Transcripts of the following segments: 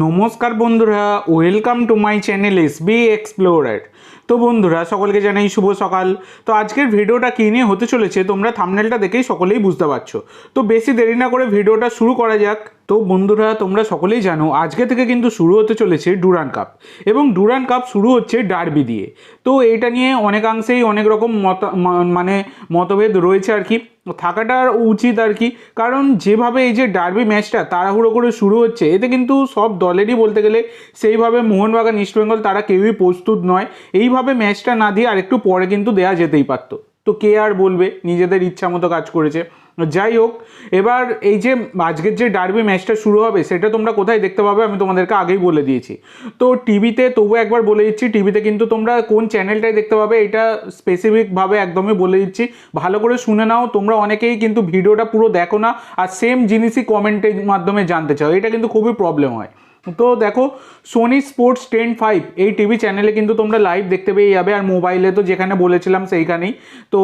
নমস্কার বন্ধুরা, welcome to my channel SB explorer. তো বন্ধুরা, সকলকে জানাই শুভ সকাল। তো আজকের ভিডিওটা কী নিয়ে হতে চলেছে তোমরা থাম্বনেলটা দেখেই সকলেই বুঝতে পারছো। তো বেশি দেরি না করে ভিডিওটা শুরু করা যাক। তো বন্ধুরা, তোমরা সকলেই জানো আজকে থেকে কিন্তু শুরু হতে চলেছে ডুরান্ড কাপ, এবং ডুরান্ড কাপ শুরু হচ্ছে ডার্বি দিয়ে। তো এটা নিয়ে অনেকাংশেই অনেক রকম মতভেদ রয়েছে আর কি, থাকাটা উচিত আর কি। কারণ যেভাবে এই যে ডার্বি ম্যাচটা তাড়াহুড়ো করে শুরু হচ্ছে, এতে কিন্তু সব দলেরই বলতে গেলে সেইভাবে মোহনবাগান ইস্টবেঙ্গল তারা কেউই প্রস্তুত নয়। এইভাবে ম্যাচটা না দিয়ে আরেকটু পরে কিন্তু দেয়া যেতেই পারতো, তো কে আর বলবে, নিজেদের ইচ্ছা মতো কাজ করেছে। যাই হোক, এবার এই যে আজকের যে ডার্বি ম্যাচটা শুরু হবে সেটা তোমরা কোথায় দেখতে পাবে আমি তোমাদেরকে আগেই বলে দিয়েছি। তো টিভিতে, তবু একবার বলে দিচ্ছি, টিভিতে কিন্তু তোমরা কোন চ্যানেলটায় দেখতে পাবে এটা স্পেসিফিকভাবে একদমই বলে দিচ্ছি, ভালো করে শুনে নাও। তোমরা অনেকেই কিন্তু ভিডিওটা পুরো দেখো না, আর সেম জিনিসই কমেন্টের মাধ্যমে জানতে চাও, এটা কিন্তু খুবই প্রবলেম হয়। তো দেখো, সোনি স্পোর্টস 10/5 এই টিভি চ্যানেলে কিন্তু তোমরা লাইভ দেখতে পেয়ে যাবে, আর মোবাইলে তো যেখানে বলেছিলাম সেইখানেই। তো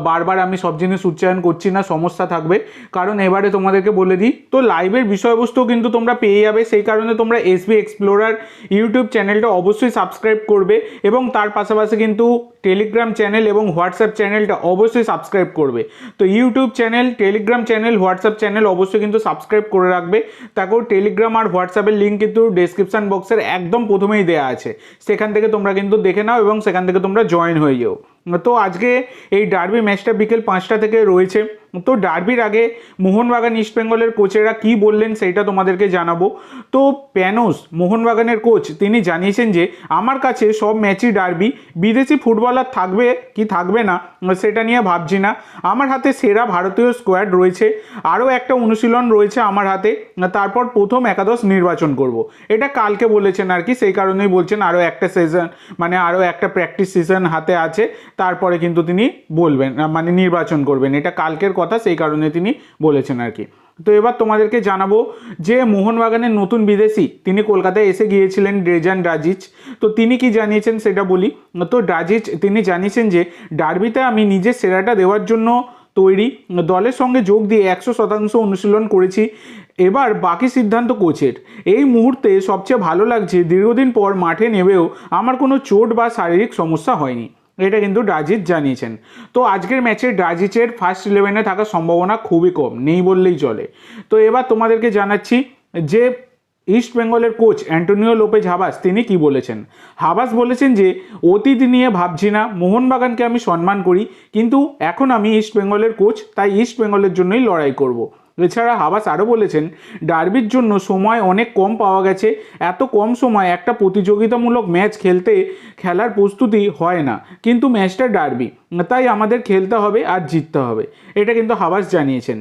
বারবার আমি সব জিনিস উচ্চারণ করছি না, সমস্যা থাকবে, কারণ এবারে তোমাদেরকে বলে দিই। তো লাইভের বিষয়বস্তু কিন্তু তোমরা পেয়ে যাবে, সেই কারণে তোমরা এসবি এক্সপ্লোরার ইউটিউব চ্যানেলটা অবশ্যই সাবস্ক্রাইব করবে, এবং তার পাশাপাশি কিন্তু টেলিগ্রাম চ্যানেল এবং হোয়াটসঅ্যাপ চ্যানেলটা অবশ্যই সাবস্ক্রাইব করবে। তো YouTube channel, Telegram channel, WhatsApp channel অবশ্যই কিন্তু সাবস্ক্রাইব করে রাখবে। তারপর টেলিগ্রাম আর হোয়াটসঅ্যাপের লিঙ্ক কিন্তু ডেসক্রিপশন বক্সের একদম প্রথমেই দেওয়া আছে, সেখান থেকে তোমরা কিন্তু দেখে নাও এবং সেখান থেকে তোমরা জয়েন হয়ে যাও। তো আজকে এই ডার্বি ম্যাচটা বিকেল 5টা থেকে রয়েছে। তো ডার্বির আগে মোহনবাগান ইস্টবেঙ্গলের কোচেরা কি বললেন সেইটা তোমাদেরকে জানাবো। তো প্যানোস, মোহনবাগানের কোচ, তিনি জানিয়েছেন যে আমার কাছে সব ম্যাচই ডার্বি, বিদেশি ফুটবলার থাকবে কি থাকবে না সেটা নিয়ে ভাবছি না, আমার হাতে সেরা ভারতীয় স্কোয়াড রয়েছে, আরও একটা অনুশীলন রয়েছে আমার হাতে, তারপর প্রথম একাদশ নির্বাচন করব। এটা কালকে বলেছেন আর কি, সেই কারণেই বলছেন আরও একটা সিজন, মানে আরও একটা প্র্যাকটিস সিজন হাতে আছে, তারপরে কিন্তু তিনি বলবেন, মানে নির্বাচন করবেন, এটা কালকের কথা, সেই কারণে তিনি বলেছেন আর কি। তো এবার তোমাদেরকে জানাবো যে মোহনবাগানের নতুন বিদেশি, তিনি কলকাতায় এসে গিয়েছিলেন, ড্রেজান ড্রাজিচ। তো তিনি কি জানিয়েছেন সেটা বলি। তো ড্রাজিচ তিনি জানিয়েছেন যে ডার্বিতে আমি নিজের সেরাটা দেওয়ার জন্য তৈরি, দলের সঙ্গে যোগ দিয়ে 100% অনুশীলন করেছি, এবার বাকি সিদ্ধান্ত কোচের। এই মুহূর্তে সবচেয়ে ভালো লাগছে দীর্ঘদিন পর মাঠে নেমেও আমার কোনো চোট বা শারীরিক সমস্যা হয়নি, এটা কিন্তু ড্রাজিচ জানিয়েছেন। তো আজকের ম্যাচে ড্রাজিচের ফার্স্ট 11-এ থাকার সম্ভাবনা খুবই কম, নেই বললেই চলে। তো এবার তোমাদেরকে জানাচ্ছি যে ইস্ট বেঙ্গলের কোচ অ্যান্টোনিও লোপেজ হাবাস তিনি কি বলেছেন। হাবাস বলেছেন যে অতীত নিয়ে ভাবছি না, মোহনবাগানকে আমি সম্মান করি, কিন্তু এখন আমি ইস্ট বেঙ্গলের কোচ, তাই ইস্ট বেঙ্গলের জন্যই লড়াই করব। এছাড়া হাবাস আরও বলেছেন ডার্বির জন্য সময় অনেক কম পাওয়া গেছে, এত কম সময় একটা প্রতিযোগিতামূলক ম্যাচ খেলার প্রস্তুতি হয় না, কিন্তু ম্যাচটা ডার্বি, তাই আমাদের খেলতে হবে আর জিততে হবে, এটা কিন্তু হাবাস জানিয়েছেন।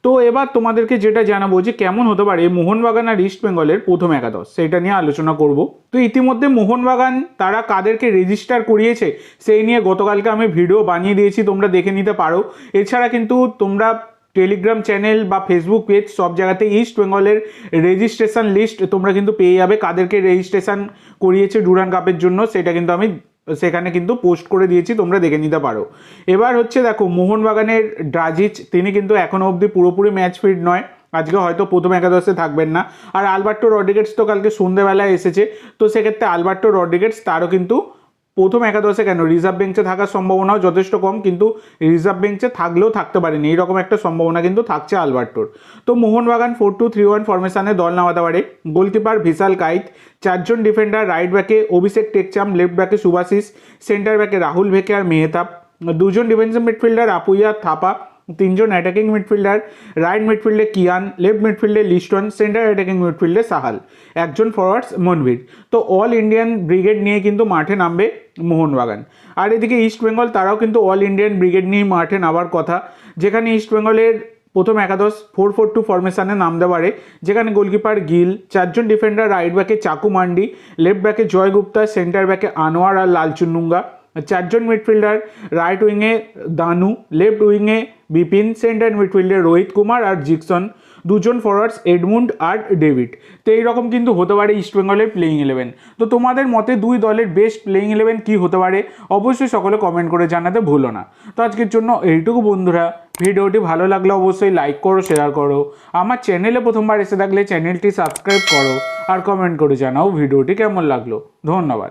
তো এবার তোমাদেরকে যেটা জানাবো যে কেমন হতে পারে মোহনবাগান আর ইস্ট বেঙ্গলের প্রথম একাদশ, সেটা নিয়ে আলোচনা করব। তো ইতিমধ্যে মোহনবাগান তারা কাদেরকে রেজিস্টার করিয়েছে সেই নিয়ে গতকালকে আমি ভিডিও বানিয়ে দিয়েছি, তোমরা দেখে নিতে পারো। এছাড়া কিন্তু তোমরা টেলিগ্রাম চ্যানেল বা ফেসবুক পেজ সব জায়গাতে ইস্ট বেঙ্গলের রেজিস্ট্রেশন লিস্ট তোমরা কিন্তু পেয়ে যাবে, কাদেরকে রেজিস্ট্রেশন করিয়েছে ডুরান্ড কাপের জন্য, সেটা কিন্তু আমি সেখানে কিন্তু পোস্ট করে দিয়েছি, তোমরা দেখে নিতে পারো। এবার হচ্ছে দেখো, মোহনবাগানের ড্রাজিচ তিনি কিন্তু এখনও অবধি পুরোপুরি ম্যাচ ফিট নয়, আজকে হয়তো প্রথম একাদশে থাকবেন না। আর আলবার্টো রড্রিগেজ তো কালকে সন্ধ্যেবেলায় এসেছে, তো সেক্ষেত্রে আলবার্টো রড্রিগেজ তারও কিন্তু প্রথম একাদশে কেন, রিজার্ভ বেঞ্চে থাকার সম্ভাবনাও যথেষ্ট কম, কিন্তু রিজার্ভ বেঞ্চে থাকলেও থাকতে পারেনি, এইরকম একটা সম্ভাবনা কিন্তু থাকছে আলবার্টোর। তো মোহনবাগান 4-2-3-1 ফরমেশনে দল নামাতে পারে। গোলকিপার ভিশাল কাইত, 4জন ডিফেন্ডার, রাইট ব্যাকে অভিষেক টেকচাম, লেফট ব্যাকে সুভাশিস, সেন্টার ব্যাকে রাহুল ভেকে আর মেহতাব, 2জন ডিফেন্সিভ মিডফিল্ডার আপুইয়া থাপা, 3জন অ্যাটাকিং মিডফিল্ডার, রাইট মিডফিল্ডে কিয়ান, লেফট মিডফিল্ডে লিস্টন, সেন্টার অ্যাটাকিং মিডফিল্ডে সাহাল, 1জন ফরওয়ার্ডস মনভীর। তো অল ইন্ডিয়ান ব্রিগেড নিয়ে কিন্তু মাঠে নামবে মোহনবাগান। আর এদিকে ইস্ট বেঙ্গল তারাও কিন্তু অল ইন্ডিয়ান ব্রিগেড নিয়ে মাঠে নামার কথা, যেখানে ইস্ট বেঙ্গলের প্রথম একাদশ 4-4-2 ফরমেশনে নামতে পারে, যেখানে গোলকিপার গিল, 4জন ডিফেন্ডার, রাইট ব্যাকে চাকু মান্ডি, লেফট ব্যাকে জয় গুপ্তা, সেন্টার ব্যাকে আনোয়ার আর লালচুন্নুঙ্গা, 4জন মিডফিল্ডার, রাইট উইংয়ে দানু, লেফট উইংয়ে বিপিন, সেন্টার মিডফিল্ডে রোহিত কুমার আর জিকসন, দুজন ফরওয়ার্ডস এডমুন্ড আর ডেভিড। তো এইরকম কিন্তু হতে পারে ইস্টবেঙ্গলের প্লেইং 11। তো তোমাদের মতে দুই দলের বেস্ট প্লেইং 11 কী হতে পারে অবশ্যই সকলে কমেন্ট করে জানাতে ভুলো না। তো আজকের জন্য এইটুকু বন্ধুরা, ভিডিওটি ভালো লাগলে অবশ্যই লাইক করো, শেয়ার করো, আমার চ্যানেলে প্রথমবার এসে থাকলে চ্যানেলটি সাবস্ক্রাইব করো আর কমেন্ট করে জানাও ভিডিওটি কেমন লাগলো। ধন্যবাদ।